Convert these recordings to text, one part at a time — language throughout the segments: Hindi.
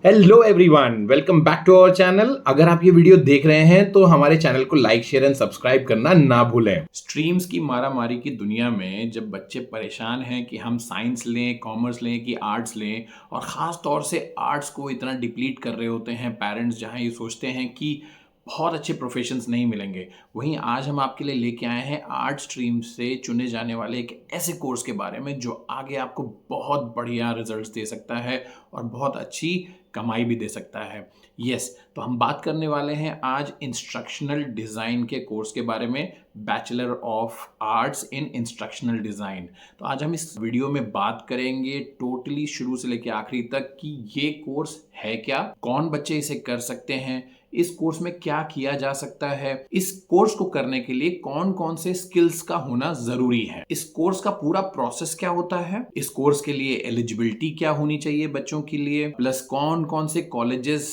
Hello everyone, welcome back to our channel. अगर आप ये वीडियो देख रहे हैं तो हमारे चैनल को लाइक, शेयर एंड सब्सक्राइब करना ना भूलें। स्ट्रीम्स की मारामारी की दुनिया में जब बच्चे परेशान हैं कि हम साइंस लें, कॉमर्स लें कि आर्ट्स लें, और ख़ास तौर से आर्ट्स को इतना डिप्लीट कर रहे होते हैं पेरेंट्स, जहां ये सोचते हैं कि बहुत अच्छे प्रोफेशंस नहीं मिलेंगे, वहीं आज हम आपके लिए लेके आए हैं आर्ट स्ट्रीम से चुने जाने वाले एक ऐसे कोर्स के बारे में जो आगे आपको बहुत बढ़िया रिजल्ट्स दे सकता है और बहुत अच्छी कमाई भी दे सकता है। यस, तो हम बात करने वाले हैं आज इंस्ट्रक्शनल डिज़ाइन के कोर्स के बारे में, bachelor of arts in instructional design. तो आज हम इस वीडियो में बात करेंगे टोटली शुरू से लेकर आखिरी तक कि ये कोर्स है क्या, कौन बच्चे इसे कर सकते हैं, इस कोर्स में क्या किया जा सकता है, इस कोर्स को करने के लिए कौन कौन से स्किल्स का होना जरूरी है, इस कोर्स का पूरा प्रोसेस क्या होता है, इस कोर्स के लिए एलिजिबिलिटी क्या होनी चाहिए बच्चों के लिए, प्लस कौन कौन से कॉलेजेस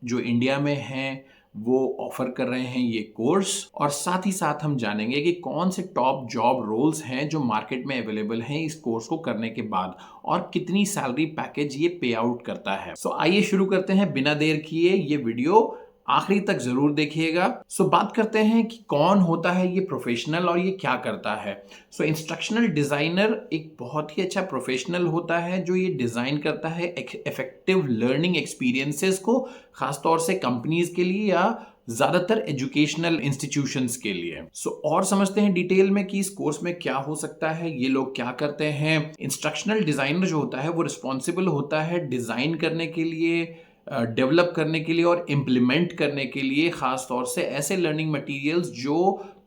जो इंडिया में हैं वो ऑफर कर रहे हैं ये कोर्स, और साथ ही साथ हम जानेंगे कि कौन से टॉप जॉब रोल्स हैं जो मार्केट में अवेलेबल हैं इस कोर्स को करने के बाद, और कितनी सैलरी पैकेज ये पे आउट करता है। सो आइए शुरू करते हैं बिना देर किए। ये वीडियो आखिरी तक जरूर देखिएगा। सो बात करते हैं कि कौन होता है ये प्रोफेशनल और ये क्या करता है। सो इंस्ट्रक्शनल डिजाइनर एक बहुत ही अच्छा प्रोफेशनल होता है जो ये डिजाइन करता है इफेक्टिव लर्निंग एक्सपीरियंसेस को, खासतौर से कंपनीज के लिए या ज्यादातर एजुकेशनल इंस्टीट्यूशंस के लिए। और समझते हैं डिटेल में कि इस कोर्स में क्या हो सकता है, ये लोग क्या करते हैं। इंस्ट्रक्शनल डिजाइनर जो होता है वो रिस्पॉन्सिबल होता है डिजाइन करने के लिए, डेवलप करने के लिए और इम्प्लीमेंट करने के लिए, खास तौर से ऐसे लर्निंग मटेरियल्स जो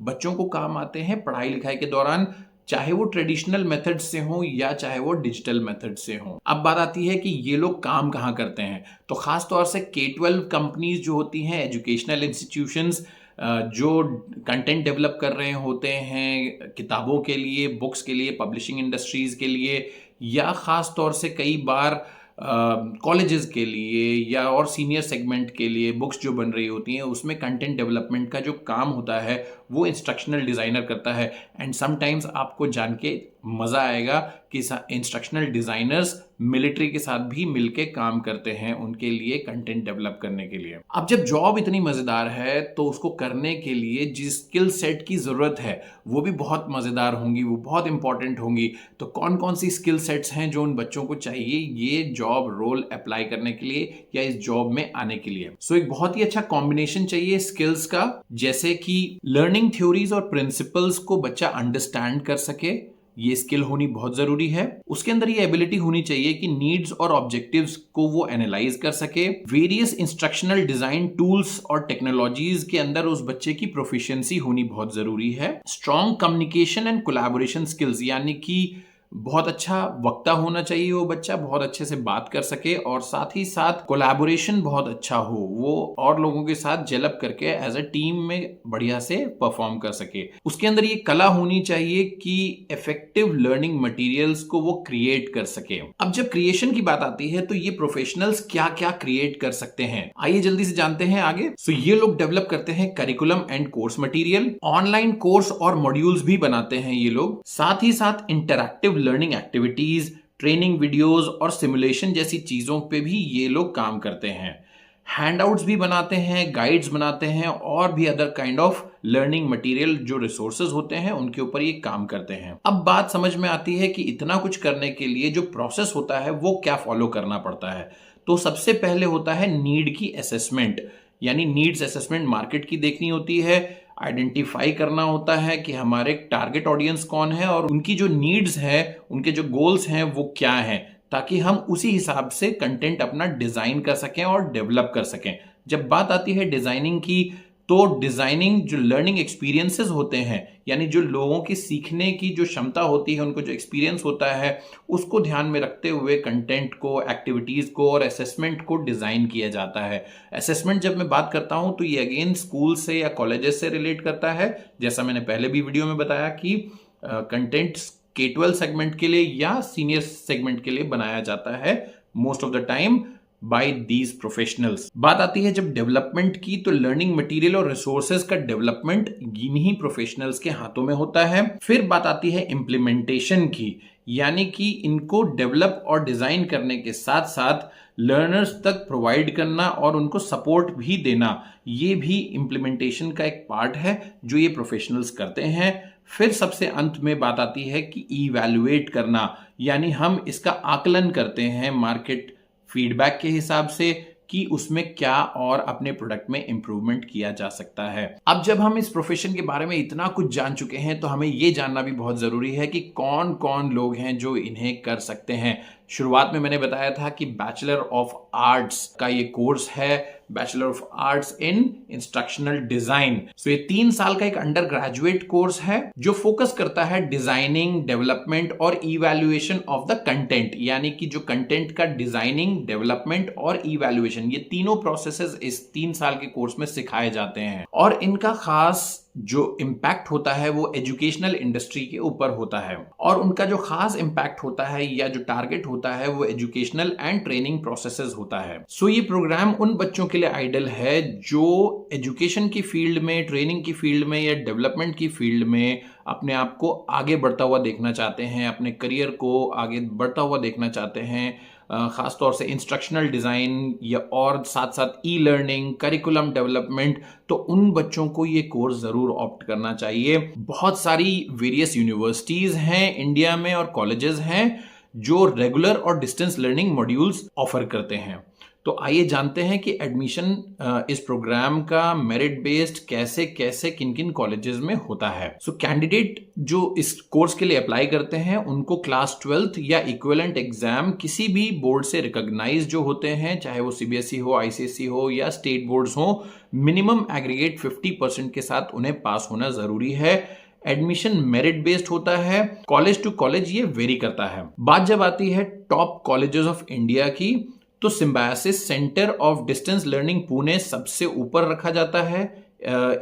बच्चों को काम आते हैं पढ़ाई लिखाई के दौरान, चाहे वो ट्रेडिशनल मेथड से हो या चाहे वो डिजिटल मेथड से हो। अब बात आती है कि ये लोग काम कहाँ करते हैं, तो खास तौर से K-12 कंपनीज जो होती हैं, एजुकेशनल इंस्टीट्यूशंस जो कंटेंट डेवलप कर रहे होते हैं किताबों के लिए, बुक्स के लिए, पब्लिशिंग इंडस्ट्रीज के लिए, या खास तौर से कई बार कॉलेजेस के लिए या और सीनियर सेगमेंट के लिए बुक्स जो बन रही होती हैं उसमें कंटेंट डेवलपमेंट का जो काम होता है वो इंस्ट्रक्शनल डिज़ाइनर करता है। एंड समटाइम्स आपको जान के मज़ा आएगा कि इंस्ट्रक्शनल डिज़ाइनर्स मिलिट्री के साथ भी मिलके काम करते हैं उनके लिए कंटेंट डेवलप करने के लिए। अब जब जॉब इतनी मज़ेदार है तो उसको करने के लिए जिस स्किल सेट की ज़रूरत है वो भी बहुत मज़ेदार होंगी, वो बहुत इंपॉर्टेंट होंगी। तो कौन कौन सी स्किल सेट्स हैं जो उन बच्चों को चाहिए ये जॉब रोल अप्लाई करने के लिए या इस जॉब में आने के लिए। एक बहुत ही अच्छा कॉम्बिनेशन चाहिए स्किल्स का, जैसे कि लर्निंग थ्योरीज और प्रिंसिपल्स को बच्चा अंडरस्टैंड कर सके, ये स्किल होनी बहुत जरूरी है। उसके अंदर ये एबिलिटी होनी चाहिए कि नीड्स और ऑब्जेक्टिव्स को वो एनालाइज कर सके। वेरियस इंस्ट्रक्शनल डिजाइन टूल्स और टेक्नोलॉजीज के अंदर उस बच्चे की प्रोफिशिएंसी होनी बहुत जरूरी है। Strong communication and collaboration skills, यानी कि बहुत अच्छा वक्ता होना चाहिए वो बच्चा, बहुत अच्छे से बात कर सके और साथ ही साथ कोलैबोरेशन बहुत अच्छा हो, वो और लोगों के साथ जेलअप करके एज अ टीम में बढ़िया से परफॉर्म कर सके। उसके अंदर ये कला होनी चाहिए कि इफेक्टिव लर्निंग मटेरियल्स को वो क्रिएट कर सके। अब जब क्रिएशन की बात आती है तो ये प्रोफेशनल्स क्या क्या क्रिएट कर सकते हैं, आइए जल्दी से जानते हैं आगे। ये लोग डेवलप करते हैं curriculum and course material, online course और मॉड्यूल्स भी बनाते हैं ये लोग, साथ ही साथ interactive learning activities, training videos और सिमुलेशन जैसी चीजों पे भी ये लोग काम करते हैं। हैंडआउट्स भी बनाते हैं, गाइड्स बनाते हैं और भी other kind of learning material जो रिसोर्सेज होते हैं उनके ऊपर ये काम करते हैं। अब बात समझ में आती है कि इतना कुछ करने के लिए जो प्रोसेस होता है वो क्या फॉलो करना पड़ता है। तो सबसे पहले होता है नीड की असेसमेंट, यानी नीड्स असेसमेंट मार्केट की देखनी होती है, आइडेंटिफाई करना होता है कि हमारे टारगेट ऑडियंस कौन है और उनकी जो नीड्स है, उनके जो गोल्स हैं वो क्या हैं, ताकि हम उसी हिसाब से कंटेंट अपना डिजाइन कर सकें और डेवलप कर सकें। जब बात आती है डिजाइनिंग की, तो डिजाइनिंग जो लर्निंग एक्सपीरियंसेस होते हैं, यानी जो लोगों की सीखने की जो क्षमता होती है, उनको जो एक्सपीरियंस होता है उसको ध्यान में रखते हुए कंटेंट को, एक्टिविटीज को और असेसमेंट को डिजाइन किया जाता है। असेसमेंट जब मैं बात करता हूं तो ये अगेन स्कूल से या कॉलेजेस से रिलेट करता है, जैसा मैंने पहले भी वीडियो में बताया कि कंटेंट K-12 सेगमेंट के लिए या सीनियर सेगमेंट के लिए बनाया जाता है most of the time. By these professionals. बात आती है जब डेवलपमेंट की, तो लर्निंग मटेरियल और रिसोर्सेज का डेवलपमेंट इन्हीं प्रोफेशनल्स के हाथों में होता है। फिर बात आती है इम्प्लीमेंटेशन की, यानी कि इनको डेवलप और डिजाइन करने के साथ साथ लर्नर्स तक प्रोवाइड करना और उनको सपोर्ट भी देना, ये भी इम्प्लीमेंटेशन का एक पार्ट है जो ये प्रोफेशनल्स करते हैं। फिर सबसे अंत में बात आती है कि इवैल्यूएट करना, यानी हम इसका आकलन करते हैं मार्केट फीडबैक के हिसाब से कि उसमें क्या और अपने प्रोडक्ट में इंप्रूवमेंट किया जा सकता है। अब जब हम इस प्रोफेशन के बारे में इतना कुछ जान चुके हैं तो हमें यह जानना भी बहुत जरूरी है कि कौन कौन लोग हैं जो इन्हें कर सकते हैं। शुरुआत में मैंने बताया था कि बैचलर ऑफ आर्ट्स का ये कोर्स है, bachelor of arts in instructional design. So ये 3 साल का एक अंडर ग्रेजुएट कोर्स है जो फोकस करता है डिजाइनिंग, डेवलपमेंट और इवैल्यूएशन ऑफ द कंटेंट, यानी कि जो कंटेंट का डिजाइनिंग, डेवलपमेंट और इवैल्यूएशन, ये तीनों प्रोसेसेस इस 3 साल के कोर्स में सिखाए जाते हैं। और इनका खास जो इम्पैक्ट होता है वो एजुकेशनल इंडस्ट्री के ऊपर होता है, और उनका जो खास इम्पैक्ट होता है या जो टारगेट होता है वो एजुकेशनल एंड ट्रेनिंग प्रोसेसेस होता है। सो ये प्रोग्राम उन बच्चों के लिए आइडियल है जो एजुकेशन की फील्ड में, ट्रेनिंग की फील्ड में या डेवलपमेंट की फील्ड में अपने आप को आगे बढ़ता हुआ देखना चाहते हैं, अपने करियर को आगे बढ़ता हुआ देखना चाहते हैं, खासतौर से इंस्ट्रक्शनल डिज़ाइन या और साथ साथ ई लर्निंग, करिकुलम डेवलपमेंट, तो उन बच्चों को ये कोर्स ज़रूर ऑप्ट करना चाहिए। बहुत सारी वेरियस यूनिवर्सिटीज़ हैं इंडिया में और कॉलेजेस हैं जो रेगुलर और डिस्टेंस लर्निंग मॉड्यूल्स ऑफर करते हैं। तो आइए जानते हैं कि एडमिशन इस प्रोग्राम का मेरिट बेस्ड कैसे कैसे किन किन कॉलेजेस में होता है। सो कैंडिडेट जो इस कोर्स के लिए अप्लाई करते हैं उनको क्लास 12th या इक्विवेलेंट एग्जाम किसी भी बोर्ड से रिकॉग्नाइज जो होते हैं, चाहे वो सीबीएसई हो, आईसीएसई हो या स्टेट बोर्ड्स हो, मिनिमम एग्रीगेट 50% के साथ उन्हें पास होना जरूरी है। एडमिशन मेरिट बेस्ड होता है, कॉलेज टू कॉलेज ये वेरी करता है। बात जब आती है टॉप कॉलेजेस ऑफ इंडिया की, तो symbiosis centre of distance learning Pune सबसे ऊपर रखा जाता है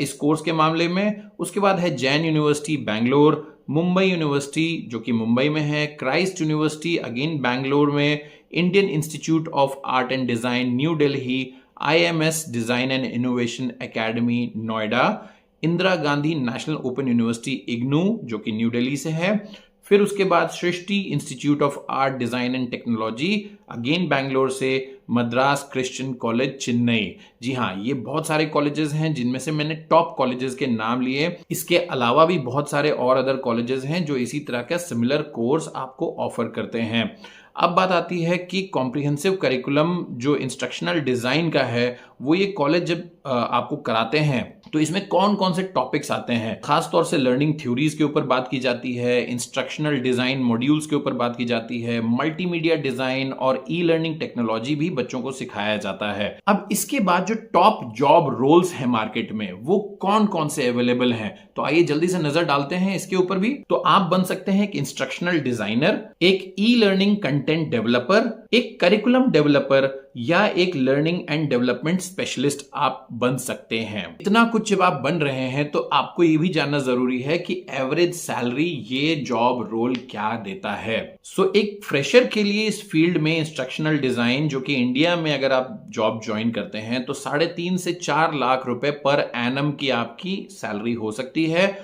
इस कोर्स के मामले में। उसके बाद है जैन यूनिवर्सिटी बैंगलोर, मुंबई यूनिवर्सिटी जो कि मुंबई में है, क्राइस्ट यूनिवर्सिटी अगेन बैंगलोर में, Indian institute of art and design New Delhi, IMS design and innovation academy Noida, Indira Gandhi national open university IGNOU जो कि न्यू दिल्ली से है। फिर उसके बाद Srishti institute of art design and technology again Bangalore से, मद्रास क्रिश्चियन कॉलेज चेन्नई। जी हाँ, ये बहुत सारे कॉलेजेस हैं जिनमें से मैंने टॉप कॉलेजेस के नाम लिए। इसके अलावा भी बहुत सारे और अदर कॉलेजेस हैं जो इसी तरह का सिमिलर कोर्स आपको ऑफर करते हैं। अब बात आती है कि कॉम्प्रिहेंसिव करिकुलम जो इंस्ट्रक्शनल डिजाइन का है वो ये कॉलेज जब आपको कराते हैं तो इसमें कौन कौन से टॉपिक्स आते हैं। खास तौर से लर्निंग थ्योरीज के ऊपर बात की जाती है, इंस्ट्रक्शनल डिजाइन मॉड्यूल्स के ऊपर बात की जाती है, मल्टीमीडिया डिजाइन और ई लर्निंग टेक्नोलॉजी भी बच्चों को सिखाया जाता है। अब इसके बाद जो टॉप जॉब रोल्स हैं मार्केट में वो कौन कौन से अवेलेबल हैं, तो आइए जल्दी से नजर डालते हैं इसके ऊपर भी। तो आप बन सकते हैं एक इंस्ट्रक्शनल डिजाइनर, एक ई लर्निंग कंटेंट डेवलपर, एक करिकुलम डेवलपर या एक लर्निंग एंड डेवलपमेंट स्पेशलिस्ट आप बन सकते हैं। इतना कुछ जब आप बन रहे हैं तो आपको ये भी जानना जरूरी है कि एवरेज सैलरी ये जॉब रोल क्या देता है। सो एक फ्रेशर के लिए इस फील्ड में इंस्ट्रक्शनल डिजाइन जो कि इंडिया में अगर आप जॉब ज्वाइन करते हैं तो 3.5 से 4 लाख रुपए पर एनम की आपकी सैलरी हो सकती है।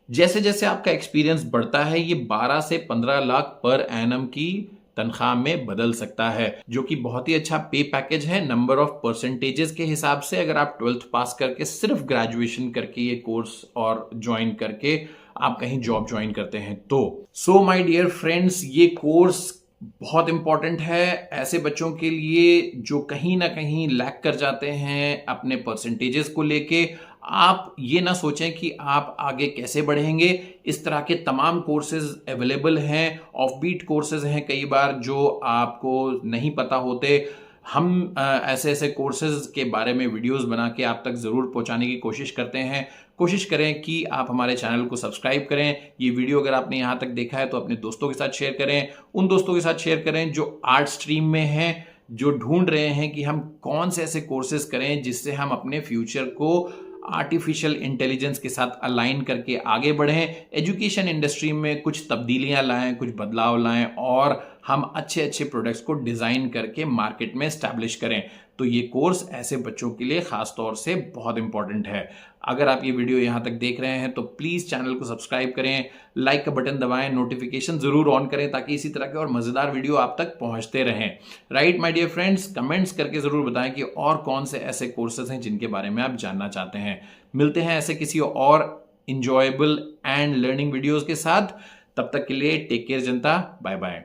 जैसे जैसे आपका एक्सपीरियंस बढ़ता है ये 12 से 15 लाख पर एनम की तनख्वाह में बदल सकता है, जो कि बहुत ही अच्छा पे पैकेज है नंबर ऑफ परसेंटेजेस के हिसाब से। अगर आप 12th पास करके सिर्फ ग्रेजुएशन करके ये कोर्स और ज्वाइन करके आप कहीं जॉब ज्वाइन करते हैं तो सो माय डियर फ्रेंड्स, ये कोर्स बहुत इंपॉर्टेंट है ऐसे बच्चों के लिए जो कहीं ना कहीं लैग कर जाते हैं अपने परसेंटेजेस को लेके। आप ये ना सोचें कि आप आगे कैसे बढ़ेंगे, इस तरह के तमाम कोर्सेज अवेलेबल हैं, ऑफबीट कोर्सेज हैं कई बार जो आपको नहीं पता होते। हम ऐसे ऐसे कोर्सेज के बारे में वीडियोस बना के आप तक ज़रूर पहुंचाने की कोशिश करते हैं। कोशिश करें कि आप हमारे चैनल को सब्सक्राइब करें। ये वीडियो अगर आपने यहाँ तक देखा है तो अपने दोस्तों के साथ शेयर करें, उन दोस्तों के साथ शेयर करें जो आर्ट स्ट्रीम में हैं, जो ढूंढ रहे हैं कि हम कौन से ऐसे कोर्सेज करें जिससे हम अपने फ्यूचर को आर्टिफिशियल इंटेलिजेंस के साथ अलाइन करके आगे बढ़ें, एजुकेशन इंडस्ट्री में कुछ तब्दीलियां लाएं, कुछ बदलाव लाएं और हम अच्छे अच्छे प्रोडक्ट्स को डिज़ाइन करके मार्केट में एस्टैब्लिश करें। तो ये कोर्स ऐसे बच्चों के लिए खास तौर से बहुत इंपॉर्टेंट है। अगर आप ये वीडियो यहाँ तक देख रहे हैं तो प्लीज़ चैनल को सब्सक्राइब करें, लाइक का बटन दबाएं, नोटिफिकेशन ज़रूर ऑन करें ताकि इसी तरह के और मज़ेदार वीडियो आप तक पहुँचते रहें। Right my dear friends, comments करके ज़रूर बताएं कि और कौन से ऐसे कोर्सेज हैं जिनके बारे में आप जानना चाहते हैं। मिलते हैं ऐसे किसी और इंजॉयबल एंड लर्निंग वीडियोज़ के साथ। तब तक के लिए टेक केयर जनता, बाय बाय।